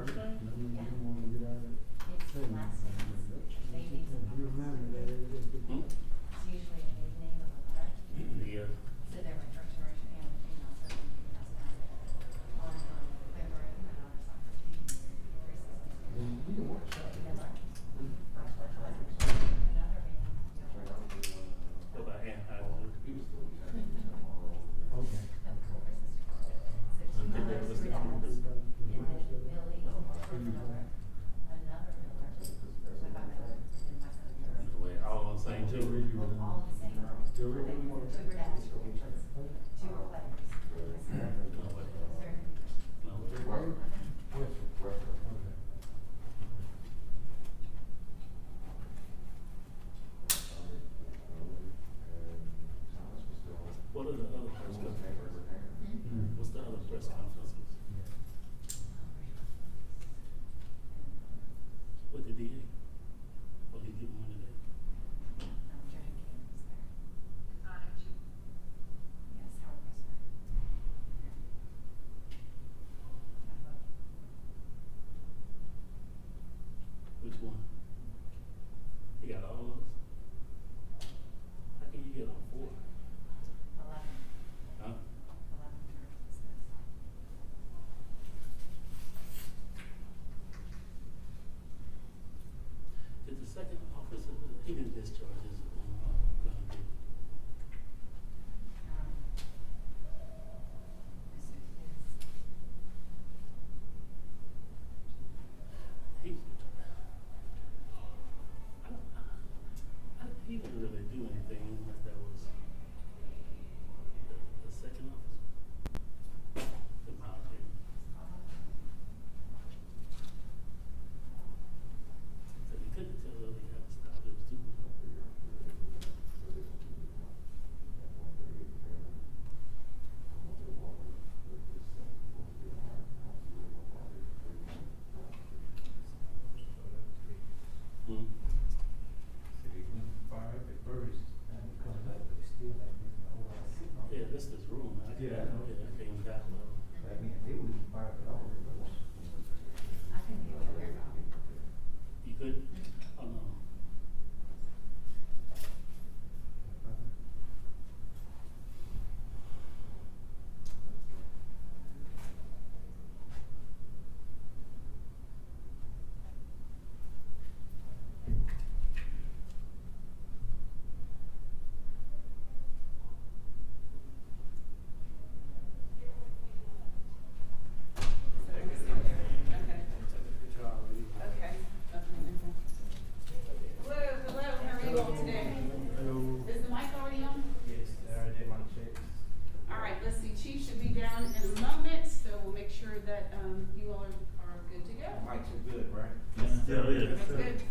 first thing? You want to get out of it. It's the last sentence. They need to You remember that. Hmm? It's usually an evening of a letter. Yeah. So there were restoration and, you know, so that's now on, February, my daughter's soccer team, preseason. You can watch that. Miller. Another man. What about Aunt Howard? Okay. Of course. So two Okay, Millers, what's the three number? dads, and then Billy, Miller, another Miller, what about Miller, and my son Miller. Wait, all on the same Joe team? Ridley was in All the same. Joe Ridley They was were two were dads, two were players. No way. No way. Yes, sir. Okay. What are the other press conferences? Mm. What's the other press conferences? What the DA? What he give one today? Judge King was there. Yes, Howard was there. Which one? He got all those? How can you get on 4? 11. Huh? 11 churches, it says. Did the second officer, he didn't discharge his, gun, did he? This is He, he didn't really do anything unless that was the second officer. In my opinion. So he couldn't tell the other guy to stop, it was too. Hmm. Yeah, this is room. Yeah, I know. Yeah, I came that low. I can give you your copy. You could? Oh, no. Okay. Hello, hello, how are you all today? Hello. Is the mic already on? Yes, I already did my check. All right, let's see, Chief should be down in a moment, so we'll make sure that, you all are good to go. Mics are good, right? Yeah, yeah. That's good.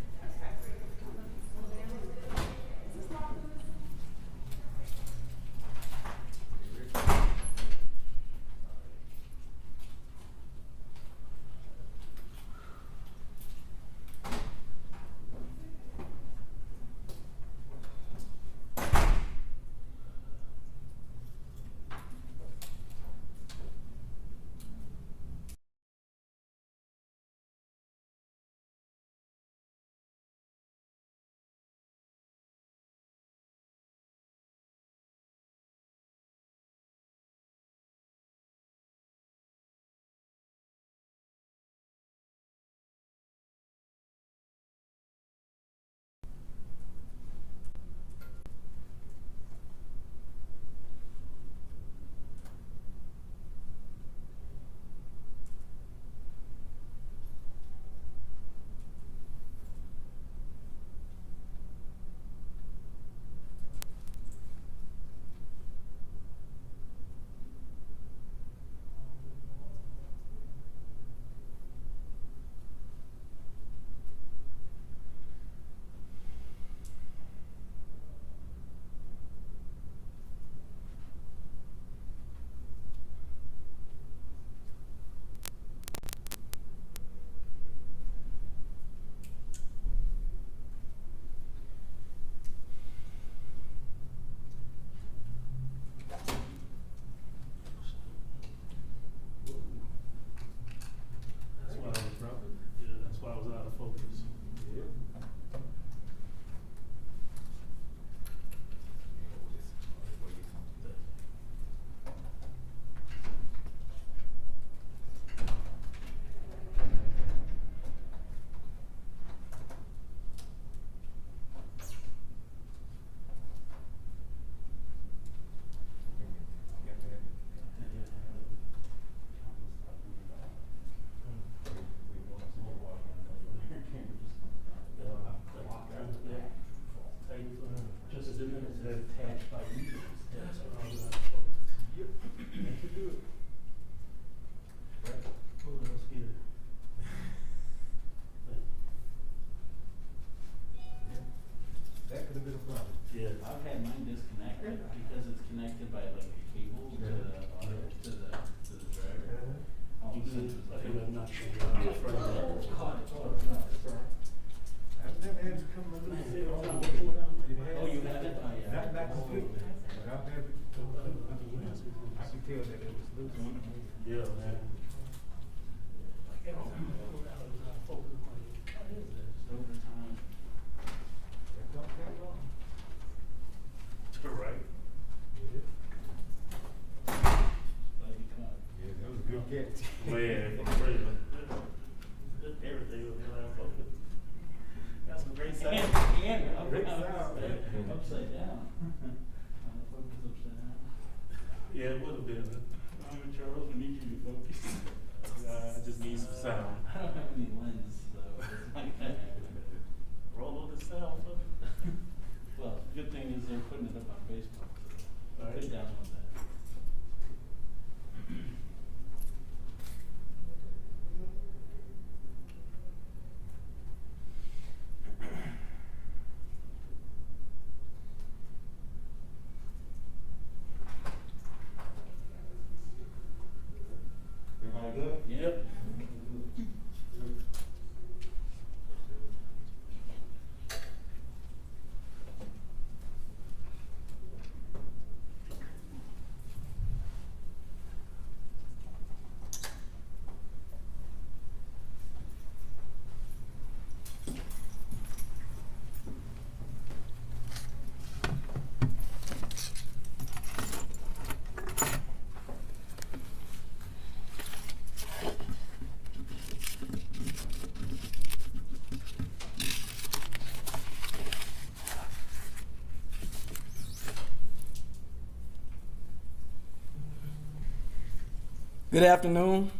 Good afternoon.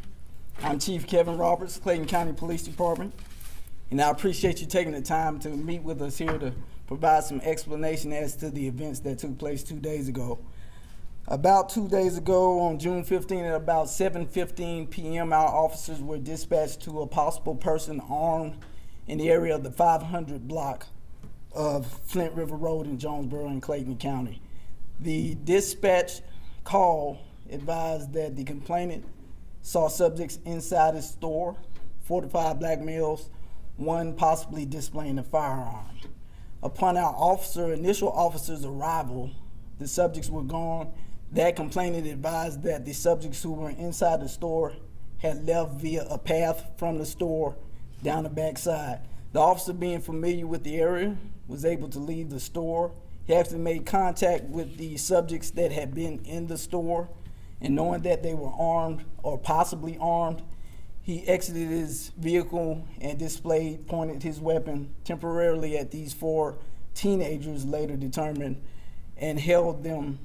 I'm Chief Kevin Roberts, Clayton County Police Department, and I appreciate you taking the time to meet with us here to provide some explanation as to the events that took place 2 days ago. About 2 days ago, on June 15 at about 7:15 p.m., our officers were dispatched to a possible person armed in the area of the 500 block of Flint River Road in Jonesboro in Clayton County. The dispatch call advised that the complainant saw subjects inside his store, 4 to 5 black males, one possibly displaying a firearm. Upon our initial officer's arrival, the subjects were gone. That complainant advised that the subjects who were inside the store had left via a path from the store down the backside. The officer, being familiar with the area, was able to leave the store. He actually made contact with the subjects that had been in the store, and knowing that they were armed or possibly armed, he exited his vehicle and pointed his weapon temporarily at these 4 teenagers, later determined, and held them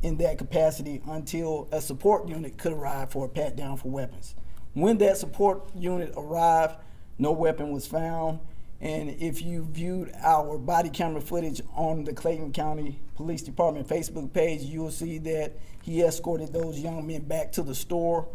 in that capacity until a support unit could arrive for a pat down for weapons. When that support unit arrived, no weapon was found, and if you viewed our body camera footage on the Clayton County Police Department Facebook page, you will see that he escorted those young men back to the store,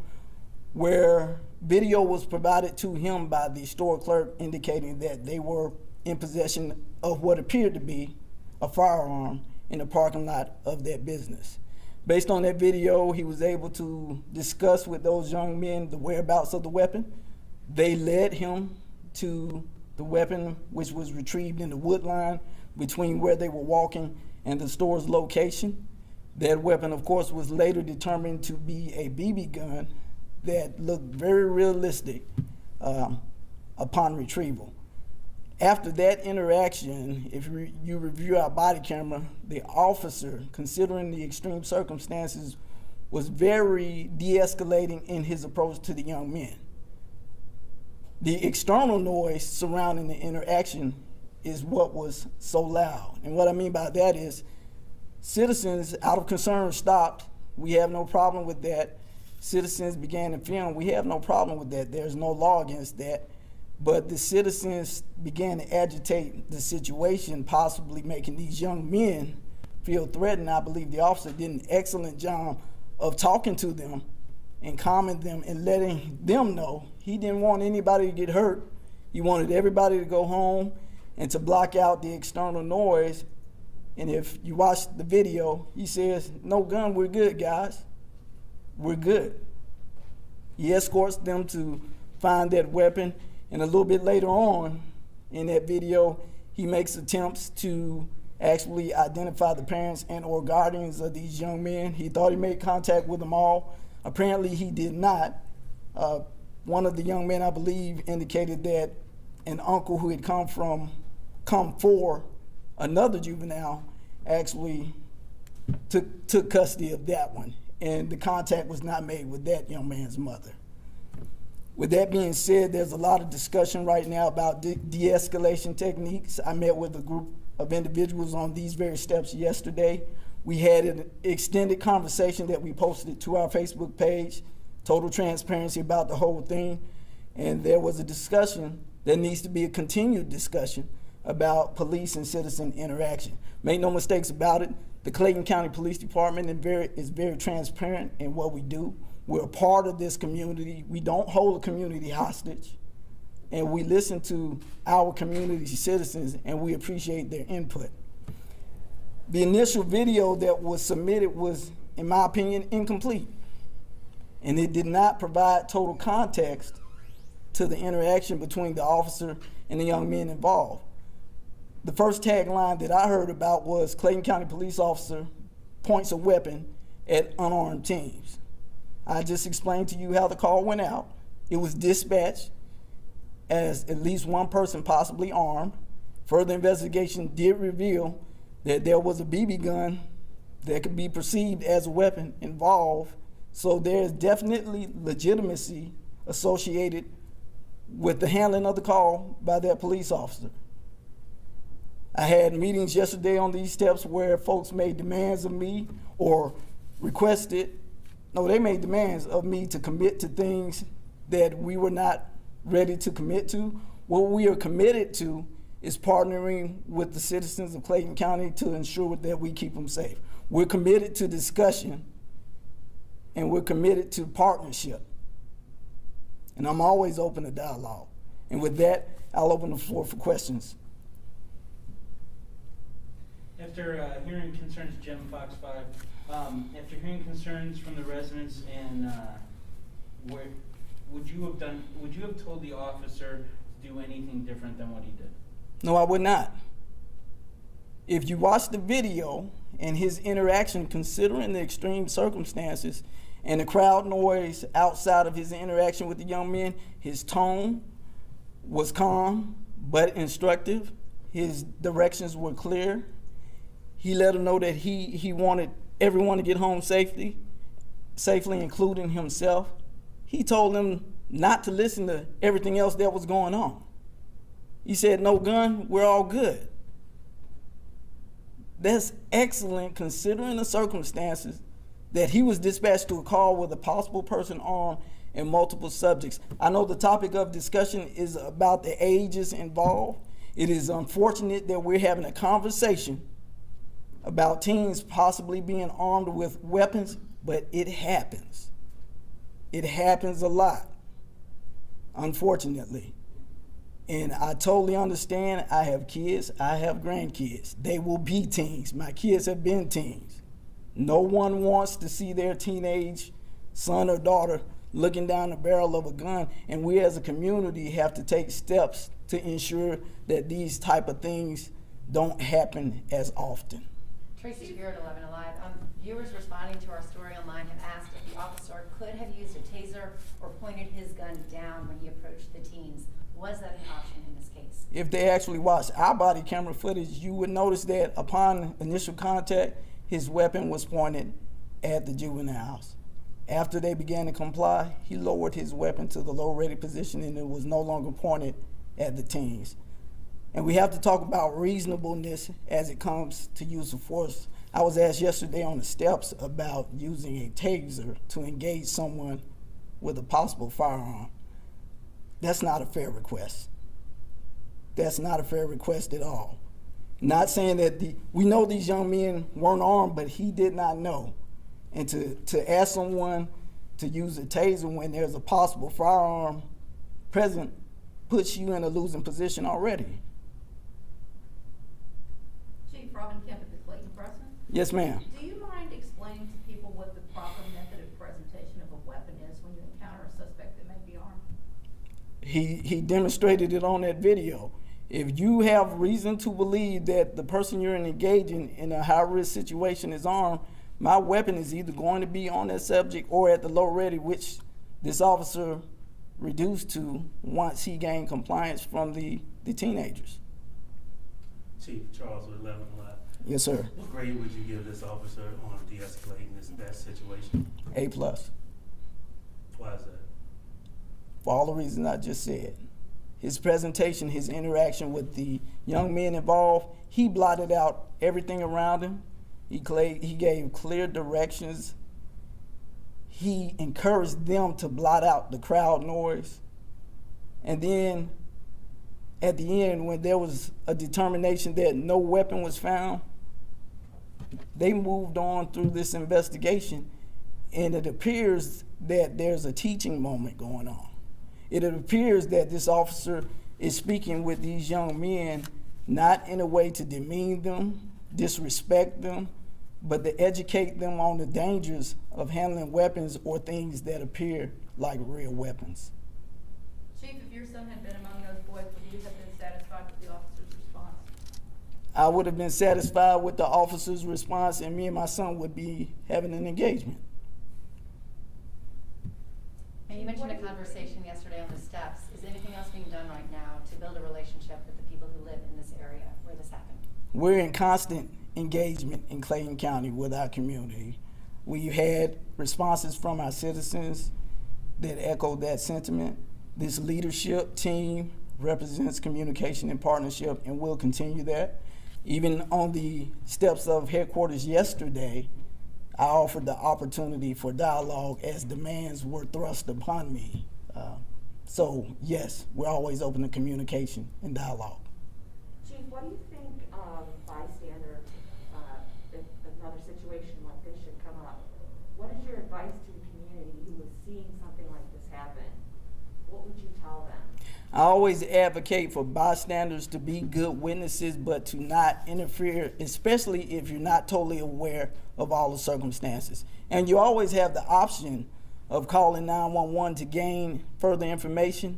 where video was provided to him by the store clerk indicating that they were in possession of what appeared to be a firearm in the parking lot of that business. Based on that video, he was able to discuss with those young men the whereabouts of the weapon. They led him to the weapon, which was retrieved in the wood line between where they were walking and the store's location. That weapon, of course, was later determined to be a BB gun that looked very realistic upon retrieval. After that interaction, if you review our body camera, the officer, considering the extreme circumstances, was very de-escalating in his approach to the young men. The external noise surrounding the interaction is what was so loud. And what I mean by that is citizens, out of concern, stopped. We have no problem with that. Citizens began to film. We have no problem with that. There's no law against that. But the citizens began to agitate the situation, possibly making these young men feel threatened. I believe the officer did an excellent job of talking to them and calming them and letting them know he didn't want anybody to get hurt. He wanted everybody to go home and to block out the external noise. And if you watch the video, he says, "No gun, we're good, guys. We're good." He escorts them to find that weapon. And a little bit later on in that video, he makes attempts to actually identify the parents and or guardians of these young men. He thought he made contact with them all. Apparently he did not. One of the young men, I believe, indicated that an uncle who had come for another juvenile actually took custody of that one. And the contact was not made with that young man's mother. With that being said, there's a lot of discussion right now about de-escalation techniques. I met with a group of individuals on these very steps yesterday. We had an extended conversation that we posted to our Facebook page, total transparency about the whole thing. And there was a discussion that needs to be a continued discussion about police and citizen interaction. Make no mistakes about it, the Clayton County Police Department is very transparent in what we do. We're a part of this community. We don't hold a community hostage. And we listen to our community citizens, and we appreciate their input. The initial video that was submitted was, in my opinion, incomplete. And it did not provide total context to the interaction between the officer and the young men involved. The first tagline that I heard about was Clayton County police officer points a weapon at unarmed teens. I just explained to you how the call went out. It was dispatched as at least one person possibly armed. Further investigation did reveal that there was a BB gun that could be perceived as a weapon involved. So there's definitely legitimacy associated with the handling of the call by that police officer. I had meetings yesterday on these steps where folks made demands of me or requested No, they made demands of me to commit to things that we were not ready to commit to. What we are committed to is partnering with the citizens of Clayton County to ensure that we keep them safe. We're committed to discussion, and we're committed to partnership. And I'm always open to dialogue. And with that, I'll open the floor for questions. After hearing concerns, Jim Fox 5, after hearing concerns from the residents and where would you have told the officer to do anything different than what he did? No, I would not. If you watch the video and his interaction, considering the extreme circumstances and the crowd noise outside of his interaction with the young men, his tone was calm but instructive. His directions were clear. He let them know that he wanted everyone to get home safely, including himself. He told them not to listen to everything else that was going on. He said, no gun, we're all good. That's excellent considering the circumstances that he was dispatched to a call with a possible person armed and multiple subjects. I know the topic of discussion is about the ages involved. It is unfortunate that we're having a conversation about teens possibly being armed with weapons, but it happens. It happens a lot, unfortunately. And I totally understand. I have kids, I have grandkids. They will be teens. My kids have been teens. No one wants to see their teenage son or daughter looking down the barrel of a gun, and we as a community have to take steps to ensure that these type of things don't happen as often. Tracy Spirit, 11 Alive. Viewers responding to our story online have asked if the officer could have used a taser or pointed his gun down when he approached the teens. Was that an option in this case? If they actually watched our body camera footage, you would notice that upon initial contact, his weapon was pointed at the juveniles. After they began to comply, he lowered his weapon to the low ready position and it was no longer pointed at the teens. And we have to talk about reasonableness as it comes to use of force. I was asked yesterday on the steps about using a taser to engage someone with a possible firearm. That's not a fair request. That's not a fair request at all. Not saying that we know these young men weren't armed, but he did not know. And to ask someone to use a taser when there's a possible firearm present puts you in a losing position already. Chief Robin Kemp at the Clayton Present. Yes, ma'am. Do you mind explaining to people what the proper method of presentation of a weapon is when you encounter a suspect that may be armed? He demonstrated it on that video. If you have reason to believe that the person you're engaging in a high-risk situation is armed, my weapon is either going to be on that subject or at the low ready, which this officer reduced to once he gained compliance from the teenagers. Chief Charles with 11 Alive. Yes, sir. What grade would you give this officer on de-escalating that situation? A+. Why is that? For all the reasons I just said. His presentation, his interaction with the young men involved, he blotted out everything around him. He gave clear directions. He encouraged them to blot out the crowd noise. And then at the end, when there was a determination that no weapon was found, they moved on through this investigation, and it appears that there's a teaching moment going on. It appears that this officer is speaking with these young men not in a way to demean them, disrespect them, but to educate them on the dangers of handling weapons or things that appear like real weapons. Chief, if your son had been among those boys, would you have been satisfied with the officer's response? I would have been satisfied with the officer's response, and me and my son would be having an engagement. And you mentioned a conversation yesterday on the steps. Is anything else being done right now to build a relationship with the people who live in this area where this happened? We're in constant engagement in Clayton County with our community. We've had responses from our citizens that echo that sentiment. This leadership team represents communication and partnership, and we'll continue that. Even on the steps of headquarters yesterday, I offered the opportunity for dialogue as demands were thrust upon me. So yes, we're always open to communication and dialogue. Chief, what do you think bystander, if another situation like this should come up, what is your advice to the community who is seeing something like this happen? What would you tell them? I always advocate for bystanders to be good witnesses, but to not interfere, especially if you're not totally aware of all the circumstances. And you always have the option of calling 911 to gain further information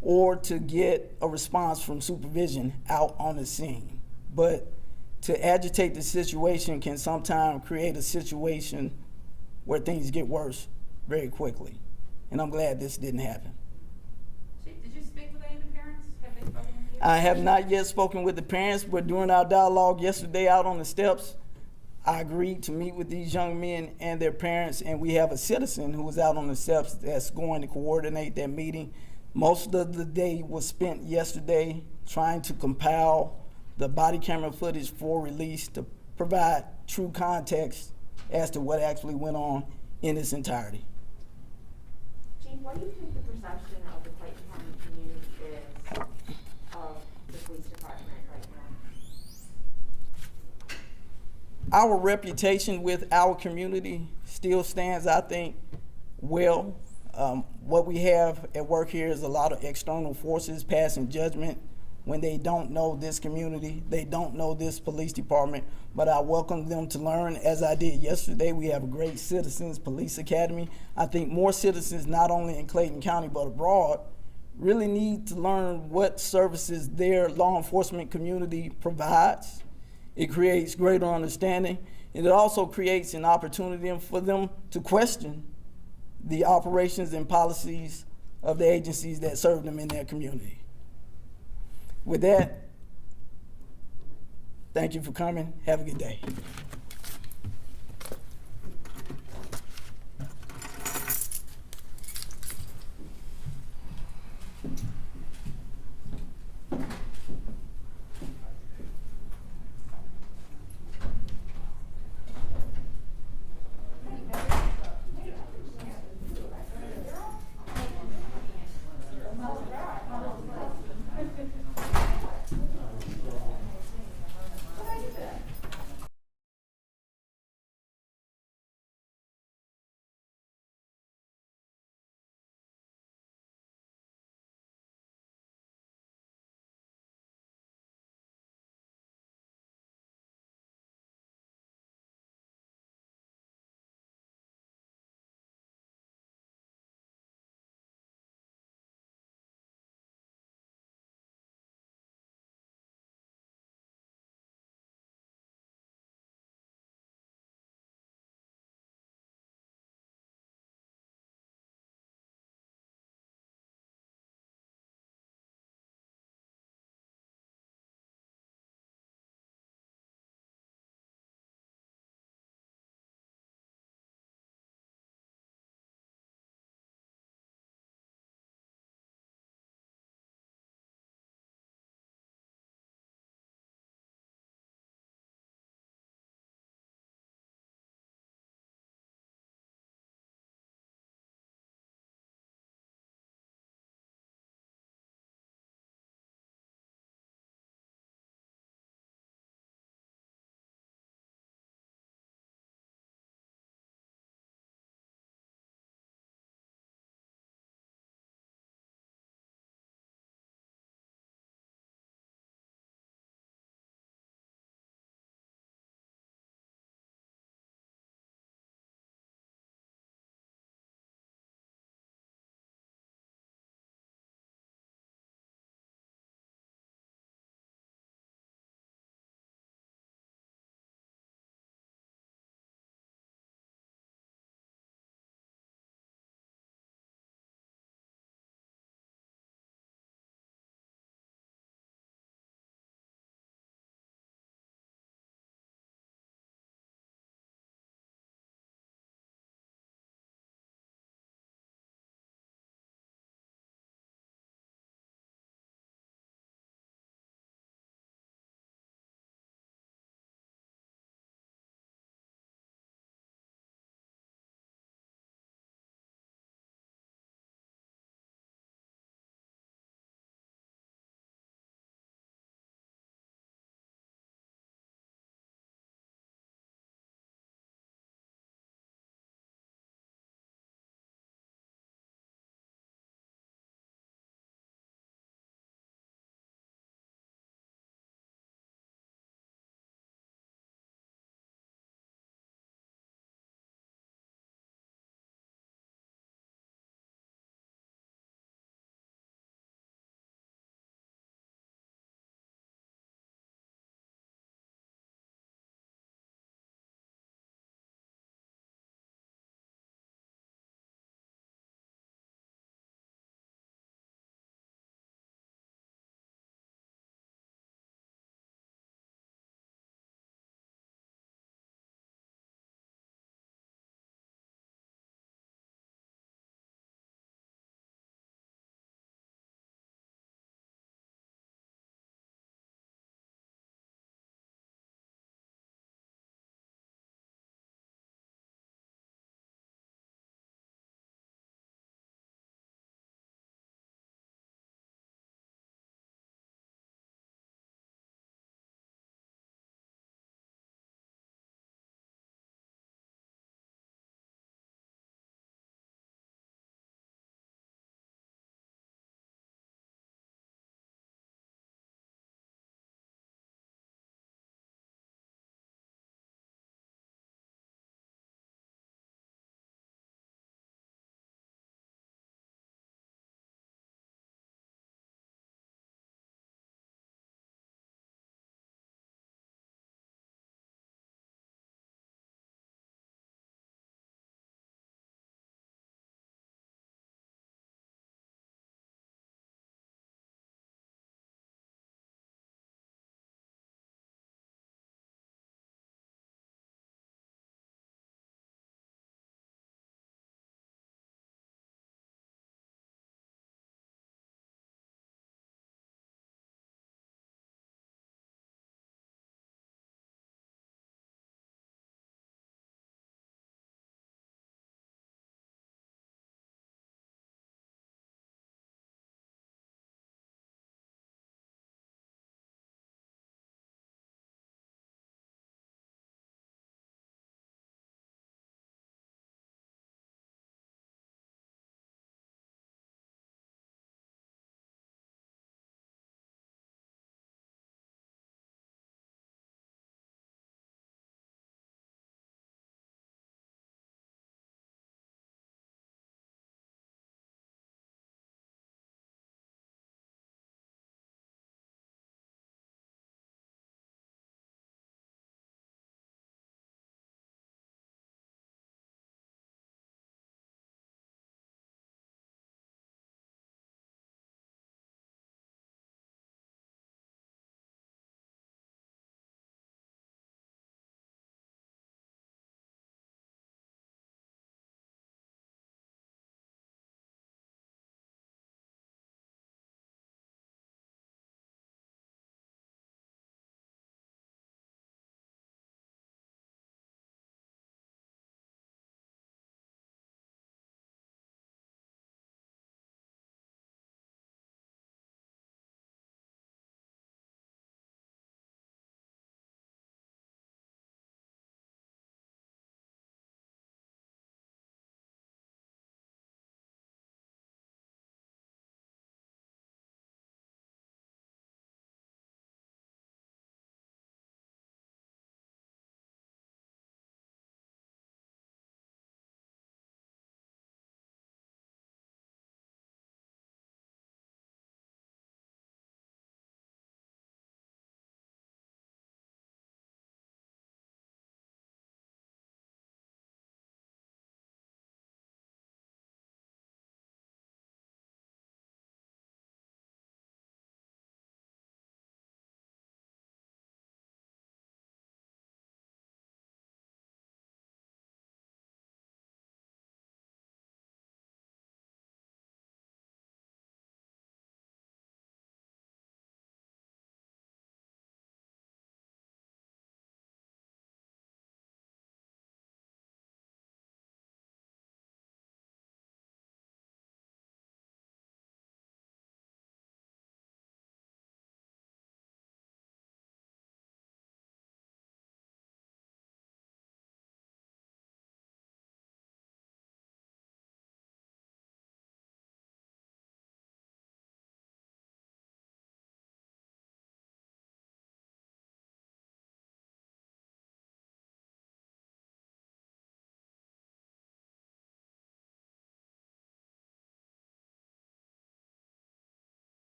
or to get a response from supervision out on the scene. But to agitate the situation can sometimes create a situation where things get worse very quickly. And I'm glad this didn't happen. Chief, did you speak with any of the parents? Have they spoken with you? I have not yet spoken with the parents, but during our dialogue yesterday out on the steps, I agreed to meet with these young men and their parents, and we have a citizen who was out on the steps that's going to coordinate that meeting. Most of the day was spent yesterday trying to compile the body camera footage for release to provide true context as to what actually went on in its entirety. Chief, what do you think the perception of the Clayton County community is of the police department right now? Our reputation with our community still stands, I think, well. What we have at work here is a lot of external forces passing judgment when they don't know this community, they don't know this police department, but I welcome them to learn as I did yesterday. We have a great Citizens Police Academy. I think more citizens, not only in Clayton County but abroad, really need to learn what services their law enforcement community provides. It creates greater understanding, and it also creates an opportunity for them to question the operations and policies of the agencies that serve them in their community. With that, thank you for coming. Have a good day.